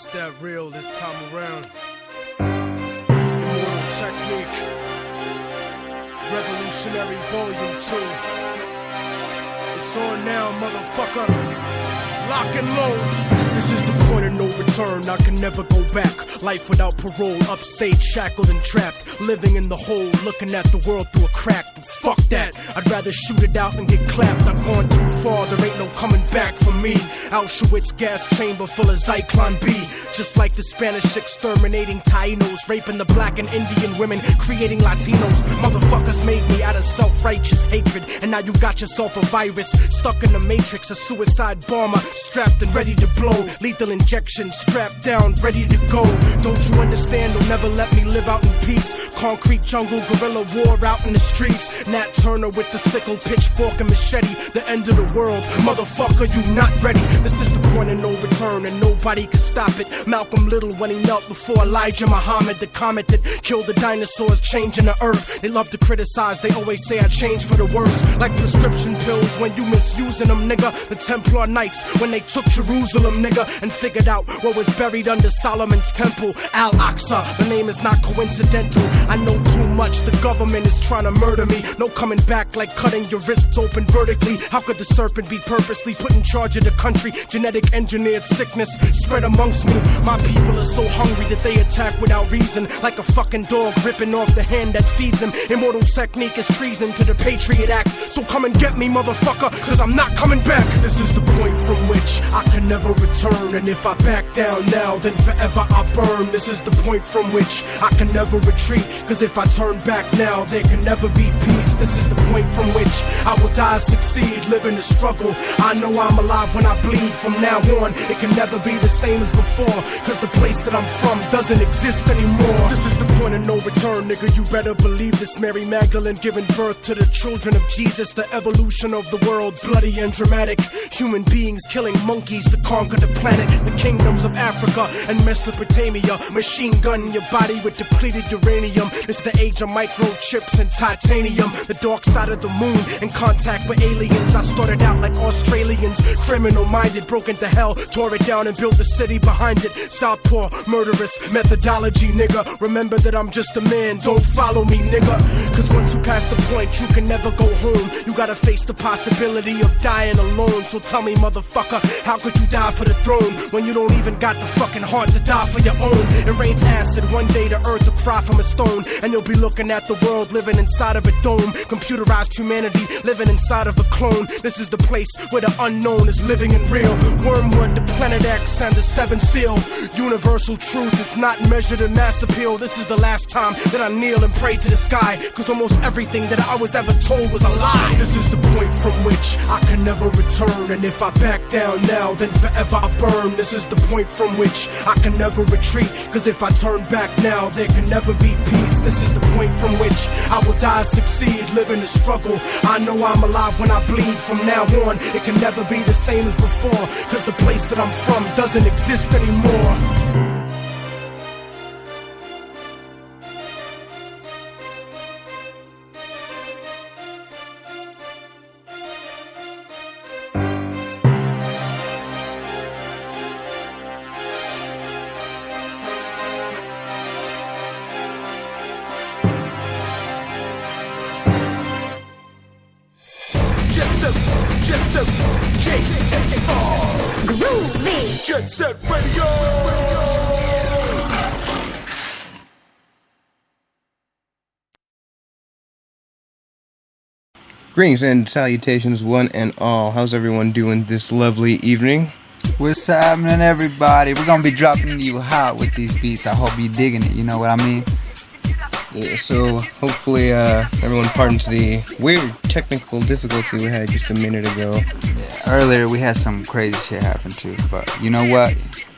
It's that real this time around. Immortal Technique. Revolutionary Volume 2. It's on now, motherfucker. Lock and load. This is the point of no return, I can never go back. Life without parole, upstate, shackled and trapped. Living in the hole, looking at the world through a crack. But fuck that, I'd rather shoot it out and get clapped. I've gone too far, there ain't no coming back for me. Auschwitz gas chamber full of Zyklon B. Just like the Spanish exterminating Tainos, raping the black and Indian women, creating Latinos. Motherfuckers made me out of self-righteous hatred. And now you got yourself a virus, stuck in the matrix. A suicide bomber, strapped and ready to blow. Lethal injection, strapped down, ready to go. Don't you understand? They'll never let me live out in peace. Concrete jungle, guerrilla war out in the streets. Nat Turner with the sickle, pitchfork and machete. The end of the world, motherfucker, you not ready. This is the point of no return and nobody can stop it. Malcolm Little when he knelt before Elijah Muhammad, the comet that killed the dinosaurs, changing the earth. They love to criticize, they always say I changed for the worse. Like prescription pills when you misusing them, nigga. The Templar Knights when they took Jerusalem, nigga, and figured out what was buried under Solomon's temple, Al-Aqsa. The name is not coincidental. I know too much, the government is trying to murder me. No coming back like cutting your wrists open vertically. How could the serpent be purposely put in charge of the country? Genetic engineered sickness spread amongst me. My people are so hungry that they attack without reason, like a fucking dog ripping off the hand that feeds him. Immortal Technique is treason to the Patriot Act. So come and get me, motherfucker, cause I'm not coming back. This is the point from which I can never return. And if I back down now, then forever I burn. This is the point from which I can never retreat. Cause if I turn back now, there can never be peace. This is the point from which I will die, succeed, live in the struggle. I know I'm alive when I bleed. From now on, it can never be the same as before. Cause the place that I'm from doesn't exist anymore. This is the point of no return, nigga. You better believe this. Mary Magdalene giving birth to the children of Jesus. The evolution of the world, bloody and dramatic. Human beings killing monkeys to conquer the planet. The kingdoms of Africa and Mesopotamia. Machine gun your body with depleted uranium. It's the age of microchips and titanium. The dark side of the moon, in contact with aliens. I started out like Australians, criminal minded, broke into hell, tore it down and built a city behind it. Southpaw, murderous methodology, nigga. Remember that I'm just a man, don't follow me, nigga. Cause once you pass the point, you can never go home. You gotta face the possibility of dying alone. So tell me, motherfucker, how could you die for the throne when you don't even got the fucking heart to die for your own? It rains acid, one day the earth will cry from a stone. And you'll be looking at the world living inside of a dome. Computerized humanity living inside of a clone. This is the place where the unknown is living and real. Wormwood, the Planet X, and the Seventh Seal. Universal truth is not measured in mass appeal. This is the last time that I kneel and pray to the sky. Cause almost everything that I was ever told was a lie. This is the point from which I can never return. And if I back down now, then forever I burn. This is the point from which I can never retreat. Cause if I turn back now, there can never be peace. This is the point from which I will die, succeed, live in the struggle. I know I'm alive when I bleed. From now on, it can never be the same as before. Cause the place that I'm from doesn't exist anymore. Jet Set, J-S-4 Groovy Jet Set Radio. Greetings and salutations, one and all. How's everyone doing this lovely evening? What's happening, everybody? We're gonna be dropping you hot with these beats. I hope you're digging it, you know what I mean? Yeah, so hopefully everyone pardons the weird technical difficulty we had just a minute ago. Yeah, earlier we had some crazy shit happen too, but you know what?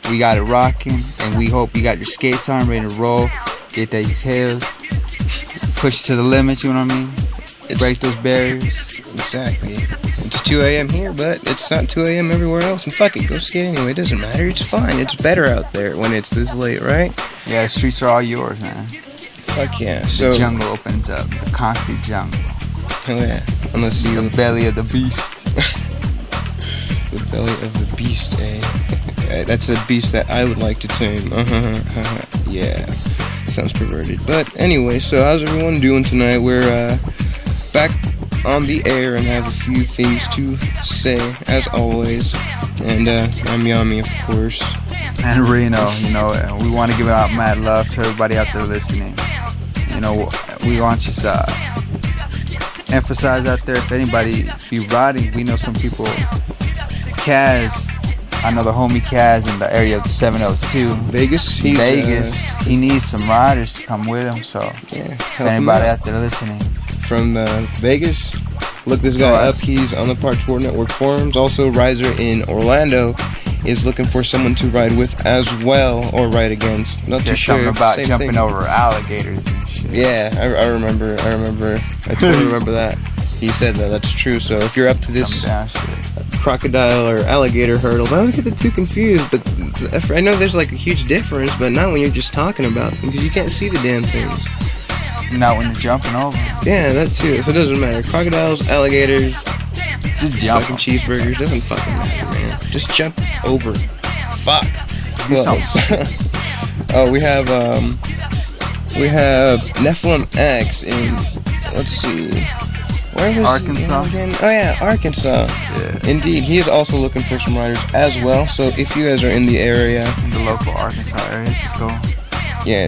We got it rocking, and we hope you got your skates on, ready to roll, get these hills, push to the limit, you know what I mean? Break those barriers. Exactly. It's 2 a.m. here, but it's not 2 a.m. everywhere else, and fuck it, go skate anyway, it doesn't matter, it's fine, it's better out there when it's this late, right? Yeah, the streets are all yours, man. Fuck yeah. So the jungle opens up, the concrete jungle. Oh yeah, unless you... The belly of the beast. The belly of the beast, eh? That's a beast that I would like to tame. Yeah, sounds perverted. But anyway, so how's everyone doing tonight? We're back on the air and have a few things to say, as always. And I'm Yami, of course. And Reno, you know, we want to give out mad love to everybody out there listening. You know, we want to just emphasize out there, if anybody be riding, we know some people. Kaz, I know the homie Kaz in the area of 702. Vegas? He needs some riders to come with him, so yeah, if anybody out there listening. From Vegas, look this guy up. He's on the Park Sport Network forums. Also, Riser in Orlando is looking for someone to ride with as well, or ride against. Not too sure. Something about Same jumping thing. over alligators and shit. Yeah, I remember. I totally remember that. He said that. That's true. So if you're up to this crocodile or alligator hurdles, I don't get the two confused. But I know there's like a huge difference, but not when you're just talking about them because you can't see the damn things. Not when you're jumping over. Yeah, that too. So it doesn't matter. Crocodiles, alligators, just jump. fucking cheeseburgers, doesn't fucking matter, man. Just jump over. Fuck. Oh, we have Nephilim X in, let's see, where was Arkansas? he again? Oh yeah, Arkansas. Yeah. Indeed, he is also looking for some riders as well. So if you guys are in the area, In the local Arkansas area, just go. yeah,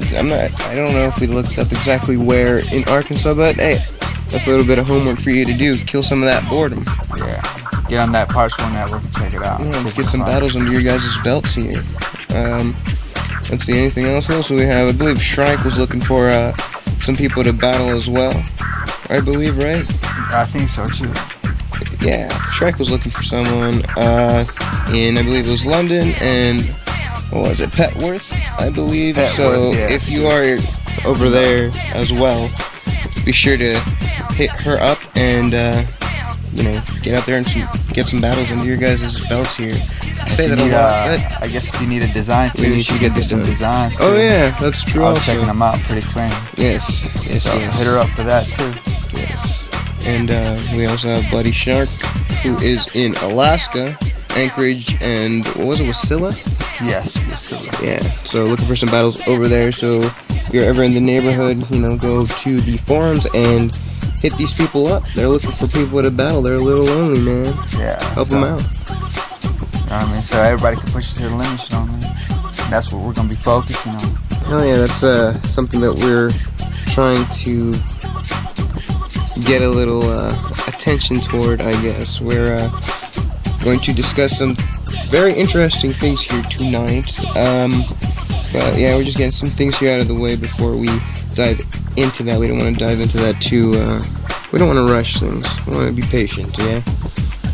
I don't know if we looked up exactly where in Arkansas, but hey, that's a little bit of homework for you to do. Kill some of that boredom. Yeah. Get on that Park Sport Network and check it out. Yeah, let's get some battles under your guys' belts here. Let's see, anything else? Also, we have, I believe Shrike was looking for some people to battle as well. I believe, right? I think so too. Yeah, Shrike was looking for someone in, I believe it was London and, what was it, Petworth, I believe. So yeah. if you are over there as well, be sure to hit her up and, you know, get out there and get some battles under your guys' belts here. I say that a lot. I guess if you need a design too, We you should get some designs too. Oh yeah, that's true. I was also. checking them out pretty clean. Yes, So hit her up for that too. Yes. And we also have Bloody Shark, who is in Alaska, Anchorage, and what was it, Wasilla? Yes, Wasilla. Yeah. So looking for some battles over there. So if you're ever in the neighborhood, you know, go to the forums and hit these people up. They're looking for people to battle. They're a little lonely, man. Yeah. Help them out. You know what I mean? So everybody can push it to the limit, you know what I mean? That's what we're going to be focusing on. Oh yeah, that's something that we're trying to get a little attention toward, I guess. We're going to discuss some very interesting things here tonight. But yeah, we're just getting some things here out of the way before we dive into that. We don't want to dive into that too, we don't want to rush things. We want to be patient, yeah?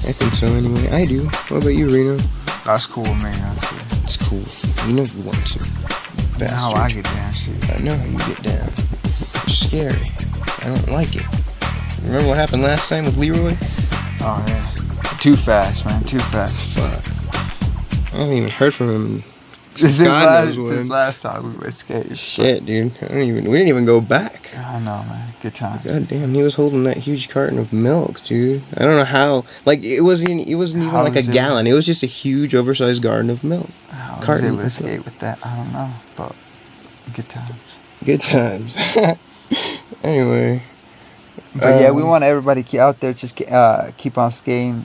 I think so anyway. I do. What about you, Reno? That's cool, man. That's it. It's cool. You know you want to. That's how I get down, shit. I know how you get down. It's scary. I don't like it. Remember what happened last time with Leroy? Oh, yeah. Too fast, man. Too fast. Fuck. I haven't even heard from him. Since God knows when. last time we were scared. Shit, dude. We didn't even go back. I know, man. Good times. God damn, he was holding that huge carton of milk, dude. I don't know how. Like, it wasn't even How like a was it? gallon. It was just a huge, oversized carton of milk. I was Carton. able to escape with that. I don't know, but good times. Good times. Anyway. But yeah, we want everybody out there just keep on skating.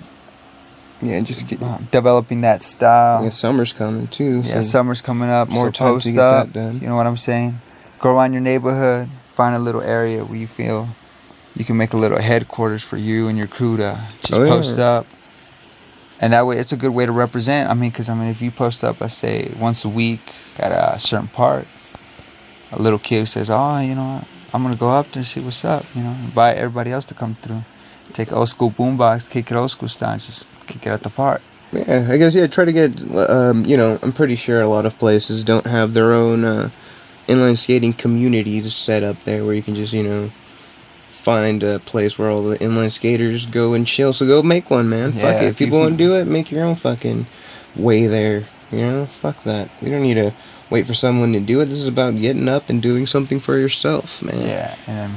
Yeah, just get. Developing that style. Yeah, summer's coming too. Yeah, So summer's coming up. more So time post to get up, that done. You know what I'm saying? Go around your neighborhood, find a little area where you feel you can make a little headquarters for you and your crew to just post up. And that way, it's a good way to represent. I mean, because if you post up, let's say once a week at a certain park, a little kid says, "Oh, you know, I'm gonna go up there and see what's up." You know, invite everybody else to come through. Take an old school boombox, kick it old school style, just kick it at the park. Yeah, I guess, yeah, try to get, you know, I'm pretty sure a lot of places don't have their own inline skating communities set up there where you can just, you know, find a place where all the inline skaters go and chill. So go make one, man. Yeah, Fuck it. If people want to do it, make your own fucking way there. You know, fuck that. We don't need to wait for someone to do it. This is about getting up and doing something for yourself, man. Yeah, and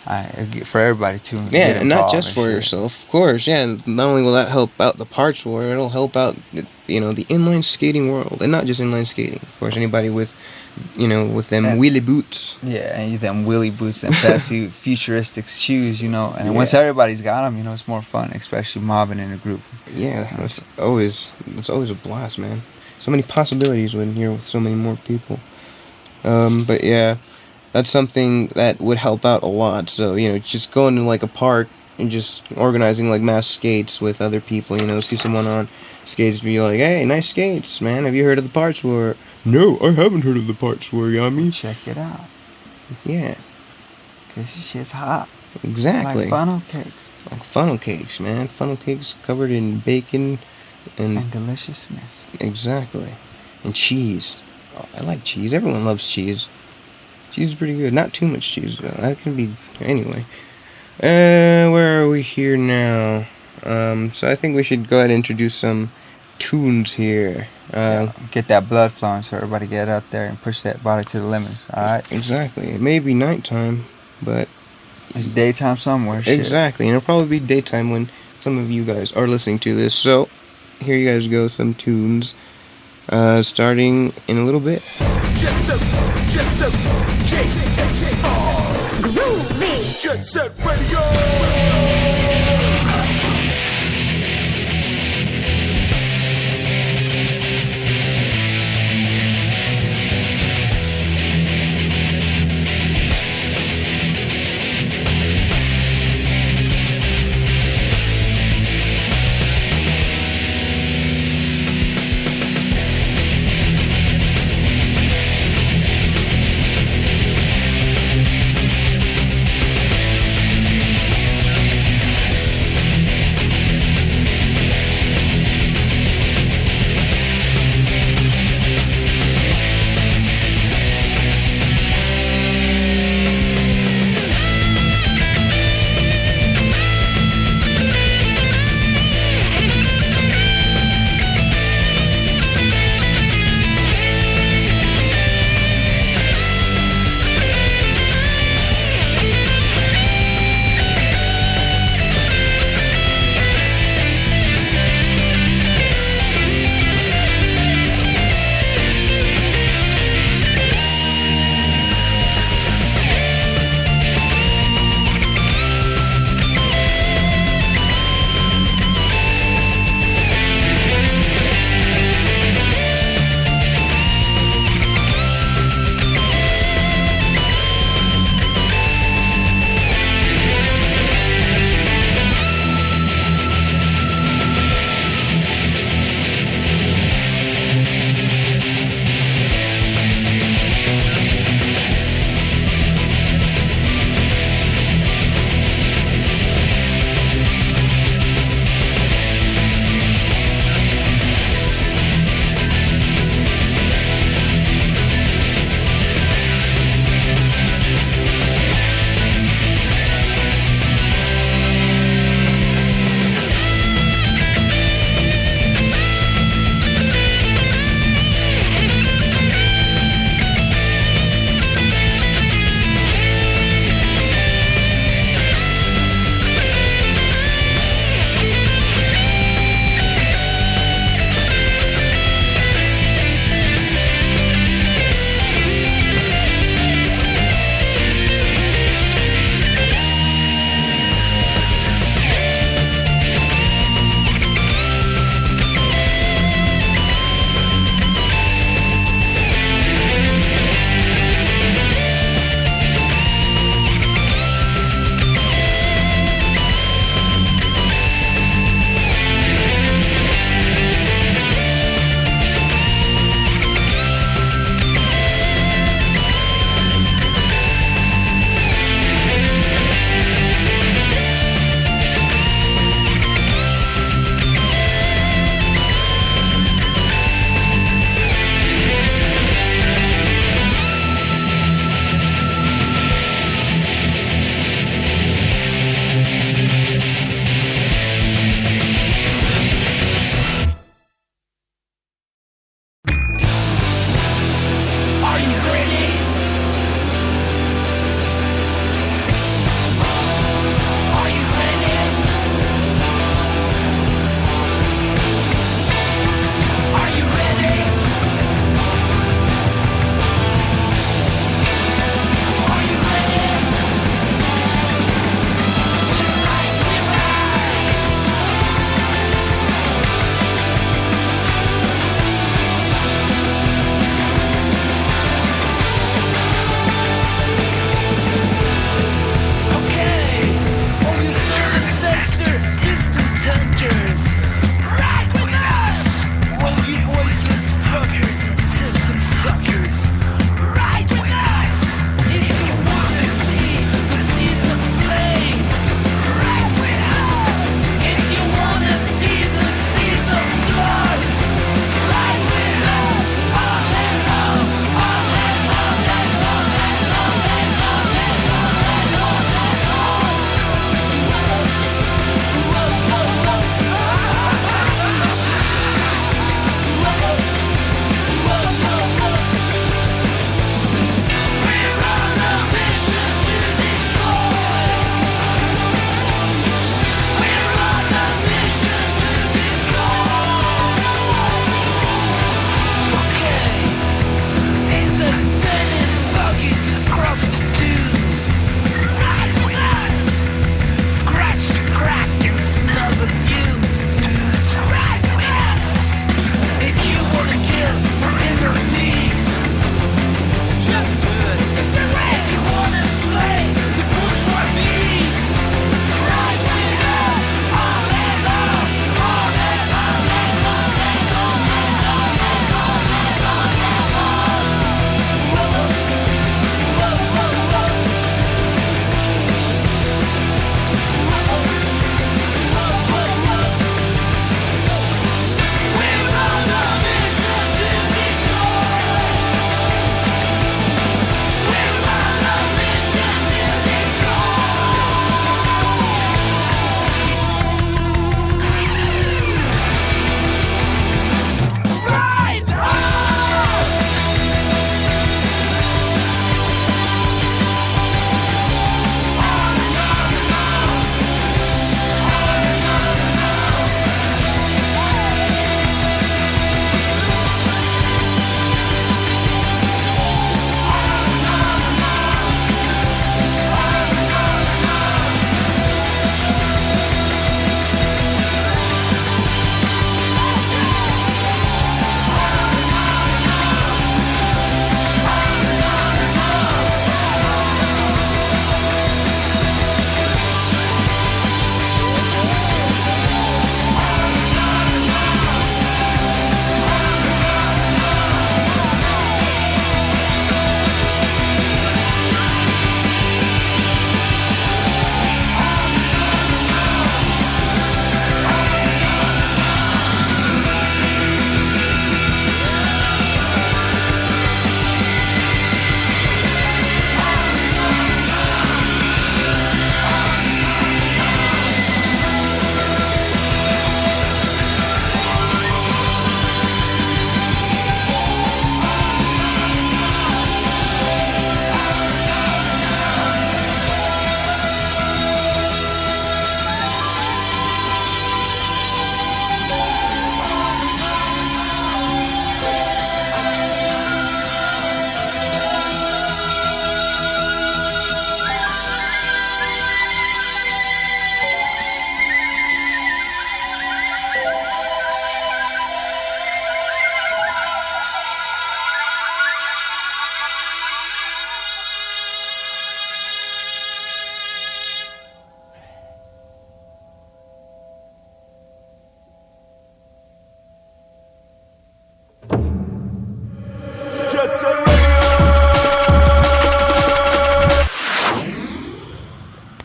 For everybody to Yeah, get and not involved just and for shit. yourself, of course. Yeah, not only will that help out the parts war, it'll help out, the inline skating world, and not just inline skating. Of course, anybody with, with them wheelie boots. Yeah, and them wheelie boots, them fancy futuristic shoes, And Yeah. once everybody's got them, it's more fun, especially mobbing in a group. Yeah, it's always a blast, man. So many possibilities when you're with so many more people. But yeah, that's something that would help out a lot. So, just going to like a park and just organizing like mass skates with other people, see someone on skates, be like, hey, nice skates, man. Have you heard of the parts war? No, I haven't heard of the parts war, Yami. Check it out. Yeah. Because this shit's hot. Exactly. Like funnel cakes. Like funnel cakes, man. Funnel cakes covered in bacon And deliciousness. Exactly. And cheese. Oh, I like cheese. Everyone loves cheese. Cheese is pretty good. Not too much cheese, though. That can be... Anyway. Where are we here now? So I think we should go ahead and introduce some tunes here. Get that blood flowing so everybody get out there and push that body to the limits, alright? Exactly. It may be nighttime, but... It's daytime somewhere, shit. Exactly. And it'll probably be daytime when some of you guys are listening to this. So, here you guys go, some tunes. Starting in a little bit. Jet set, Groovy. Jet set radio.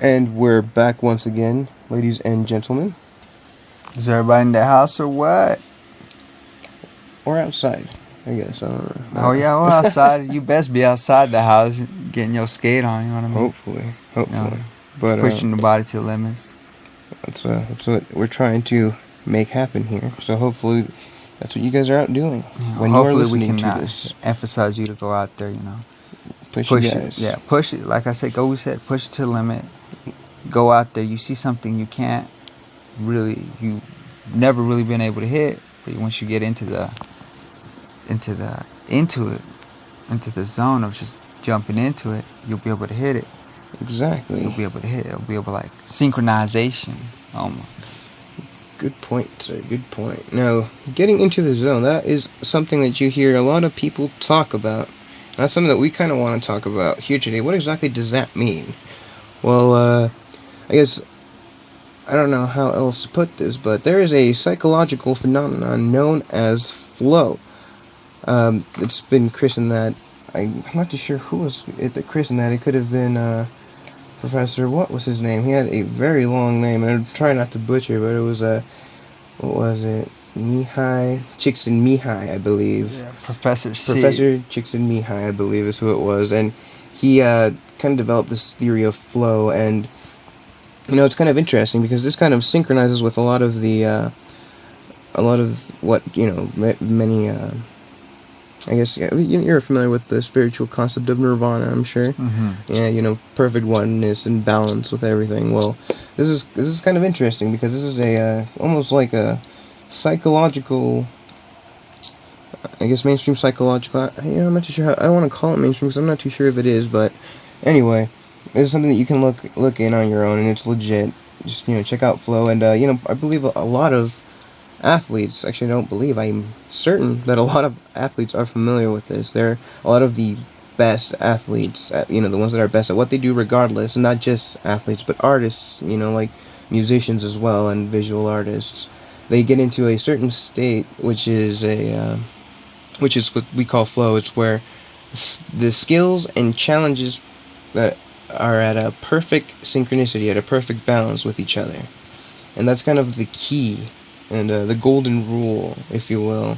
And we're back once again, ladies and gentlemen. Is everybody in the house or what? Or outside, I guess. I don't know. Oh yeah, we're outside. You best be outside the house, getting your skate on. You know what I mean? Hopefully. You know, But pushing the body to the limits. that's what we're trying to make happen here. So hopefully, that's what you guys are out doing when you are Hopefully listening we can to this. emphasize you to go out there. Push Push you it. guys. Yeah, push it. Like I said, we said, push it to the limit. Go out there. You see something you never really been able to hit, but once you get into the zone of just jumping into it, you'll be able to hit it. Exactly. You'll be able to hit it. It'll be able like synchronization. Almost. Good point, sir. Good point. Now, getting into the zone, that is something that you hear a lot of people talk about. That's something that we kind of want to talk about here today. What exactly does that mean? Well, I guess I don't know how else to put this, but there is a psychological phenomenon known as flow. It's been christened that. I'm not too sure who was it that christened that. It could have been Professor. What was his name? He had a very long name, and I'm trying not to butcher, but it was what was it? Csikszentmihalyi, I believe. Yeah, Professor Csikszentmihalyi, I believe, is who it was, and he kind of developed this theory of flow, and it's kind of interesting because this kind of synchronizes with a lot of what many. I guess you're familiar with the spiritual concept of nirvana, I'm sure. Mm-hmm. Yeah, perfect oneness and balance with everything. Well, this is kind of interesting because this is a almost like a psychological, I guess mainstream psychological. I'm not too sure how I want to call it mainstream because I'm not too sure if it is, but anyway, this is something that you can look in on your own, and it's legit. Just check out flow, and I believe a lot of athletes, actually I don't believe, I'm certain that a lot of athletes are familiar with this. They're a lot of the best athletes, the ones that are best at what they do regardless, and not just athletes, but artists, like musicians as well, and visual artists. They get into a certain state, which is what we call flow. It's where the skills and challenges that are at a perfect synchronicity, at a perfect balance with each other. And that's kind of the key and the golden rule, if you will.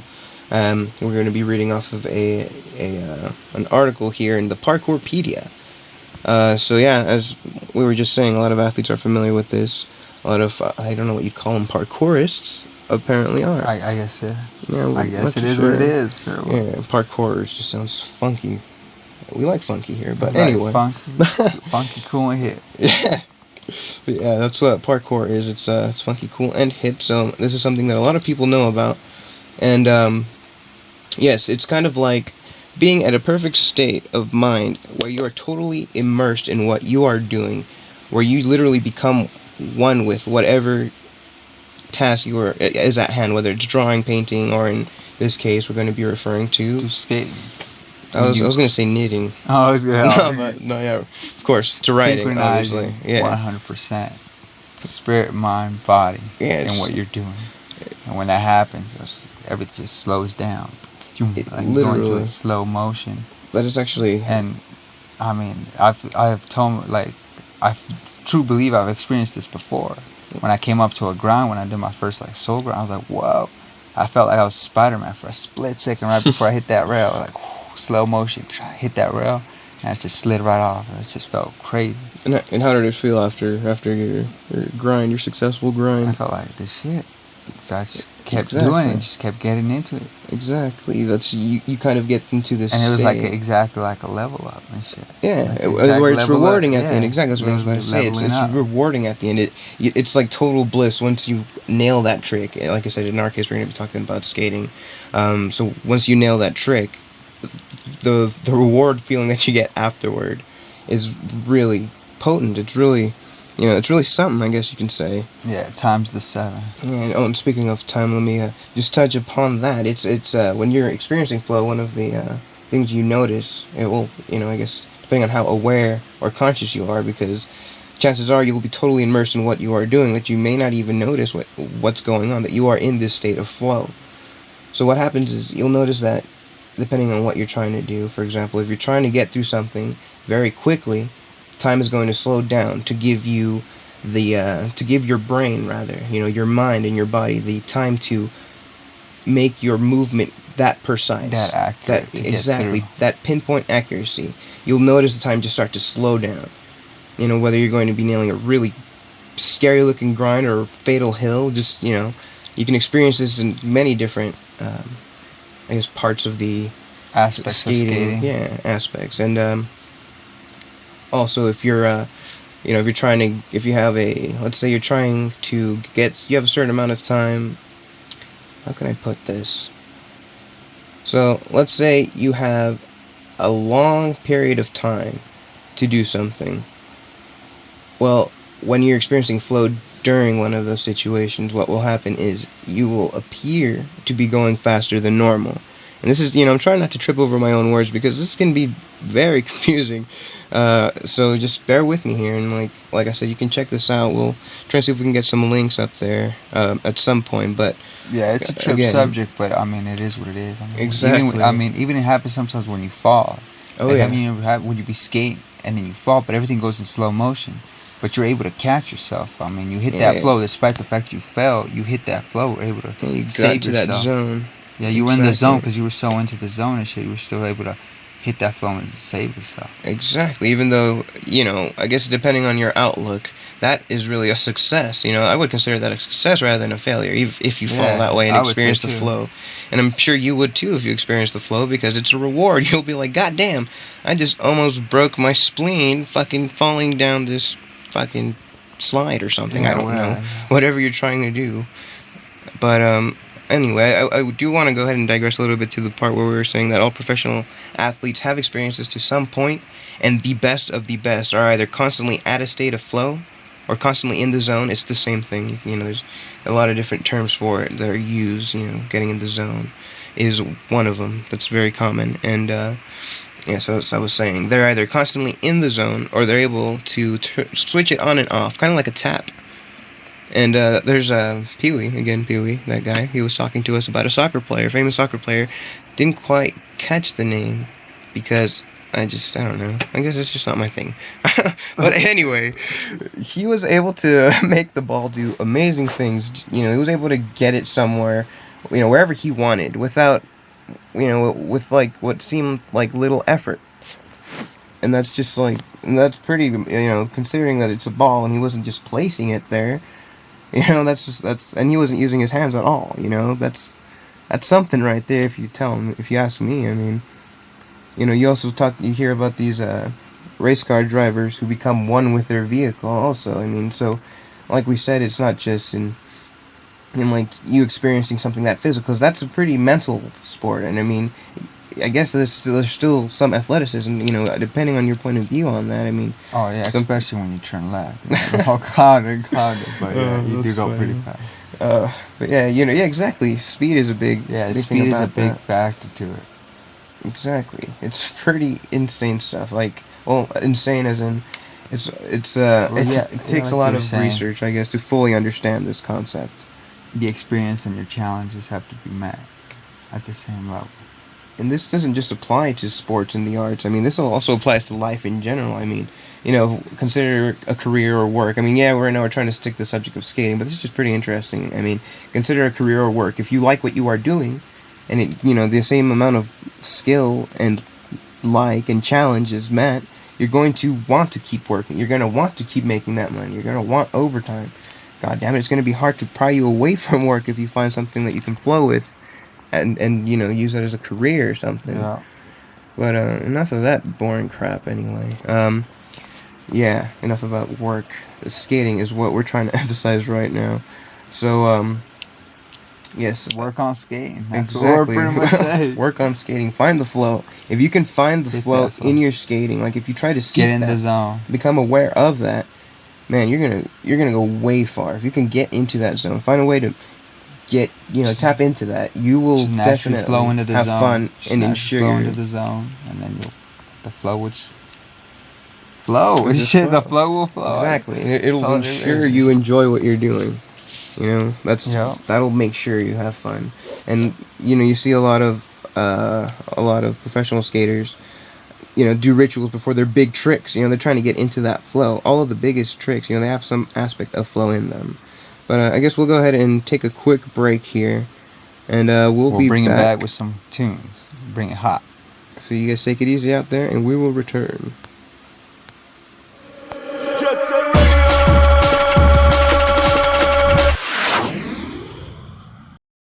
We're going to be reading off of an article here in the Parkourpedia. So yeah, as we were just saying, a lot of athletes are familiar with this. A lot of I don't know what you call them, parkourists apparently are. I guess yeah. Yeah, I guess it is what it is. Sure. Yeah, parkourers just sounds funky. We like funky here, but right, anyway. Funky, cool, and hip. Yeah. But yeah, that's what parkour is. It's funky, cool, and hip. So this is something that a lot of people know about, and yes, it's kind of like being at a perfect state of mind where you are totally immersed in what you are doing, where you literally become one with whatever task is at hand, whether it's drawing, painting, or in this case, we're going to be referring to skating. I was going to say knitting. Oh, I was going to yeah, of course, to writing, obviously. Yeah. 100%. Spirit, mind, body, and what you're doing. And when that happens, everything just slows down. Like literally. Going into a slow motion. That is actually... And, I mean, I've told, like, I truly believe I've experienced this before. When I came up to a grind, when I did my first, like, soul grind, I was like, whoa. I felt like I was Spider-Man for a split second right before I hit that rail. Like, slow motion, hit that rail, and it just slid right off. It just felt crazy. And how did it feel after your grind, your successful grind? I felt like this shit. So I just kept doing it, just kept getting into it. Exactly. That's you kind of get into this. And it was state. like exactly like a level up and shit. Yeah, like where it's rewarding at the end. Exactly, that's what I was going to say. It's rewarding at the end. It's like total bliss once you nail that trick. Like I said, in our case, we're going to be talking about skating. So once you nail that trick, the reward feeling that you get afterward is really potent. It's really, it's really something, I guess you can say. Yeah, times the 7. And speaking of time, let me just touch upon that. It's when you're experiencing flow, one of the things you notice, it will, I guess, depending on how aware or conscious you are, because chances are you'll be totally immersed in what you are doing, that you may not even notice what's going on, that you are in this state of flow. So what happens is you'll notice that depending on what you're trying to do, for example, if you're trying to get through something very quickly, time is going to slow down to give you to give your brain, rather, your mind and your body, the time to make your movement that precise, that accurate, exactly, that pinpoint accuracy. You'll notice the time just start to slow down. Whether you're going to be nailing a really scary looking grind or a fatal hill, just you can experience this in many different parts of the aspects skating. Yeah, aspects. And also, if you're if you have let's say you're trying to you have a certain amount of time. How can I put this? So let's say you have a long period of time to do something. Well, when you're experiencing flow during one of those situations, what will happen is you will appear to be going faster than normal. And this is, I'm trying not to trip over my own words because this can be very confusing. So just bear with me here, and like I said, you can check this out. We'll try to see if we can get some links up there at some point. But yeah, it's a trip subject, but it is what it is. Exactly. Even it happens sometimes when you fall. Oh yeah. When you be skating and then you fall, but everything goes in slow motion. But you're able to catch yourself. You hit that flow, despite the fact you fell. You hit that flow, able to you save got to yourself. that zone. Yeah, you were in the zone because you were so into the zone and shit. You were still able to hit that flow and save yourself. Exactly. Even though, I guess depending on your outlook, that is really a success. I would consider that a success rather than a failure, if you fall that way and experience the flow. And I'm sure you would too if you experience the flow, because it's a reward. You'll be like, God damn, I just almost broke my spleen fucking falling down this fucking slide or something. I don't know. Whatever you're trying to do. But, anyway, I do want to go ahead and digress a little bit to the part where we were saying that all professional athletes have experienced this to some point, and the best of the best are either constantly at a state of flow or constantly in the zone. It's the same thing. There's a lot of different terms for it that are used. Getting in the zone is one of them that's very common. And, so as I was saying, they're either constantly in the zone or they're able to switch it on and off, kind of like a tap. And there's Pee-wee, that guy. He was talking to us about a famous soccer player. Didn't quite catch the name because I don't know. I guess it's just not my thing. But anyway, he was able to make the ball do amazing things. He was able to get it somewhere, wherever he wanted without, with what seemed like little effort. And that's just that's pretty, considering that it's a ball and he wasn't just placing it there. And he wasn't using his hands at all. That's something right there. If you ask me, you also you hear about these race car drivers who become one with their vehicle. Also, so like we said, it's not just in you experiencing something that physical, because that's a pretty mental sport. And I guess there's still some athleticism, depending on your point of view on that. Oh yeah, especially when you turn left. Kind of, but yeah, you do go pretty fast. But yeah, exactly. Speed is a big speed is a big factor to it. Exactly, it's pretty insane stuff. Insane as in it takes a lot of research, I guess, to fully understand this concept. The experience and your challenges have to be met at the same level. And this doesn't just apply to sports and the arts. This also applies to life in general. Consider a career or work. Right now we're trying to stick to the subject of skating, but this is just pretty interesting. Consider a career or work. If you like what you are doing, and the same amount of skill and challenge is met, you're going to want to keep working. You're going to want to keep making that money. You're going to want overtime. God damn it, it's going to be hard to pry you away from work if you find something that you can flow with. And use it as a career or something. Yeah. But enough of that boring crap anyway. Enough about work. Skating is what we're trying to emphasize right now. So, yes. Work on skating. That's exactly. what we're pretty much saying. Work on skating. Find the flow. If you can find the flow in your skating, if you try to seek get in the zone, become aware of that, man, you're gonna go way far. If you can get into that zone, find a way to tap into that, you will definitely flow into the have zone. fun and ensure flow into the zone, and then the flow will flow. The flow will flow. Exactly, it'll ensure you enjoy what you're doing. That'll make sure you have fun. And you see a lot of professional skaters. do rituals before their big tricks. They're trying to get into that flow. All of the biggest tricks, they have some aspect of flow in them. But I guess we'll go ahead and take a quick break here, and we'll be bring it back back with some tunes. Bring it hot. So you guys take it easy out there, and we will return.